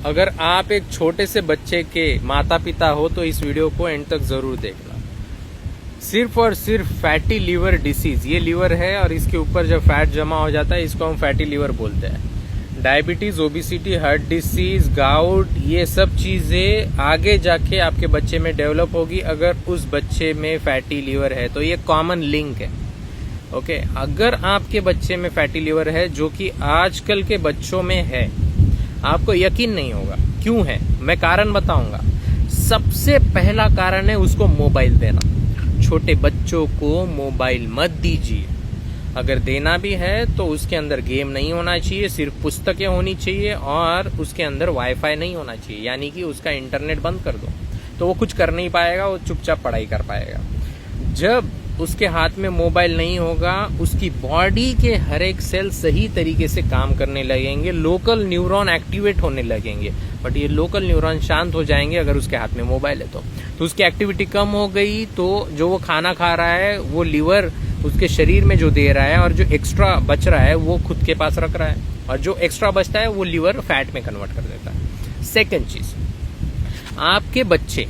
अगर आप एक छोटे से बच्चे के माता पिता हो तो इस वीडियो को एंड तक जरूर देखना। सिर्फ और सिर्फ फैटी लीवर डिसीज, ये लीवर है और इसके ऊपर जब फैट जमा हो जाता है इसको हम फैटी लीवर बोलते हैं। Diabetes, obesity, heart disease, gout, ये सब चीजें आगे जाके आपके बच्चे में डेवलप होगी अगर उस बच्चे में फैटी लीवर है। तो ये कॉमन लिंक है। ओके, अगर आपके बच्चे में फैटी लीवर है, जो कि आजकल के बच्चों में है, आपको यकीन नहीं होगा क्यों है। मैं कारण बताऊंगा। सबसे पहला कारण है उसको मोबाइल देना। छोटे बच्चों को मोबाइल मत दीजिए। अगर देना भी है तो उसके अंदर गेम नहीं होना चाहिए, सिर्फ पुस्तकें होनी चाहिए और उसके अंदर वाईफाई नहीं होना चाहिए, यानी कि उसका इंटरनेट बंद कर दो तो वो कुछ कर नहीं पाएगा, वो चुपचाप पढ़ाई कर पाएगा। जब उसके हाथ में मोबाइल नहीं होगा, उसकी बॉडी के हर एक सेल सही तरीके से काम करने लगेंगे, लोकल न्यूरॉन एक्टिवेट होने लगेंगे। बट ये लोकल न्यूरॉन शांत हो जाएंगे अगर उसके हाथ में मोबाइल है तो उसकी एक्टिविटी कम हो गई, तो जो वो खाना खा रहा है वो लीवर उसके शरीर में जो दे रहा है और जो एक्स्ट्रा बच रहा है वो खुद के पास रख रहा है, और जो एक्स्ट्रा बचता है वो लीवर फैट में कन्वर्ट कर देता है। सेकेंड चीज, आपके बच्चे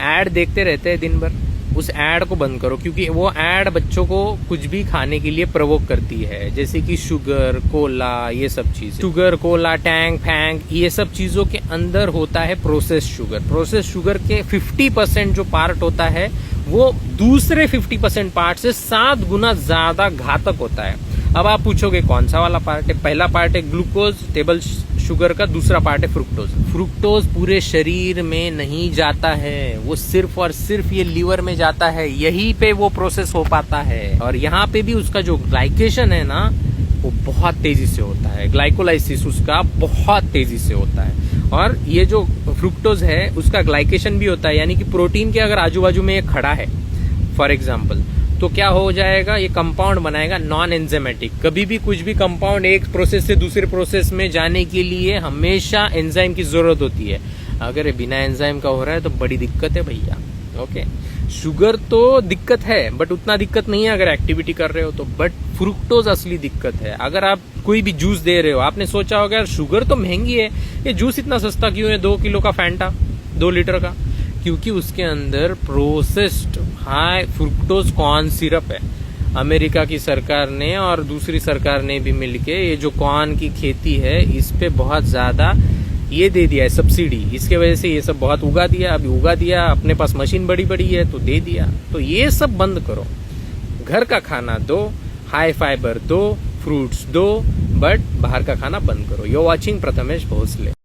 एड देखते रहते हैं दिन भर, उस एड को बंद करो, क्योंकि वो एड बच्चों को कुछ भी खाने के लिए प्रवोक करती है, जैसे कि शुगर, कोला, ये सब चीजें। शुगर, कोला, टैंग फैंग, ये सब चीजों के अंदर होता है प्रोसेस शुगर। प्रोसेस शुगर के 50% जो पार्ट होता है वो दूसरे 50% पार्ट से 7 गुना ज्यादा घातक होता है। अब आप पूछोगे कौन सा वाला पार्ट है? पहला पार्ट है ग्लूकोज, टेबल शुगर का। दूसरा पार्ट है फ्रुक्टोज। फ्रुक्टोज पूरे शरीर में नहीं जाता है, वो सिर्फ और सिर्फ ये लीवर में जाता है, यहीं पे वो प्रोसेस हो पाता है। और यहाँ पे भी उसका जो ग्लाइकेशन है ना, वो बहुत तेजी से होता है, ग्लाइकोलाइसिस उसका बहुत तेजी से होता है। और ये जो फ्रुक्टोज है उसका ग्लाइकेशन भी होता है, यानी कि प्रोटीन के अगर आजू बाजू में ये खड़ा है फॉर एग्जाम्पल, तो क्या हो जाएगा, ये कंपाउंड बनाएगा नॉन एंजाइमेटिक। कभी भी कुछ भी कंपाउंड एक प्रोसेस से दूसरे प्रोसेस में जाने के लिए हमेशा एंजाइम की जरूरत होती है। अगर ये बिना एंजाइम का हो रहा है तो बड़ी दिक्कत है भैया। ओके, शुगर तो दिक्कत है बट उतना दिक्कत नहीं है अगर एक्टिविटी कर रहे हो तो। बट फ्रुक्टोज असली दिक्कत है। अगर आप कोई भी जूस दे रहे हो, आपने सोचा होगा यार शुगर तो महंगी है, ये जूस इतना सस्ता क्यों है, 2 किलो का फैंटा, 2 लीटर का? क्योंकि उसके अंदर processed high fructose corn syrup है। अमेरिका की सरकार ने और दूसरी सरकार ने भी मिलके ये जो कॉर्न की खेती है इस पे बहुत ज्यादा ये दे दिया है सब्सिडी। इसके वजह से ये सब बहुत उगा दिया, अभी उगा दिया, अपने पास मशीन बड़ी बड़ी है तो दे दिया। तो ये सब बंद करो, घर का खाना दो, हाई फाइबर दो, फ्रूट्स दो, बट बाहर का खाना बंद करो। You watching Prathamesh Bhosle.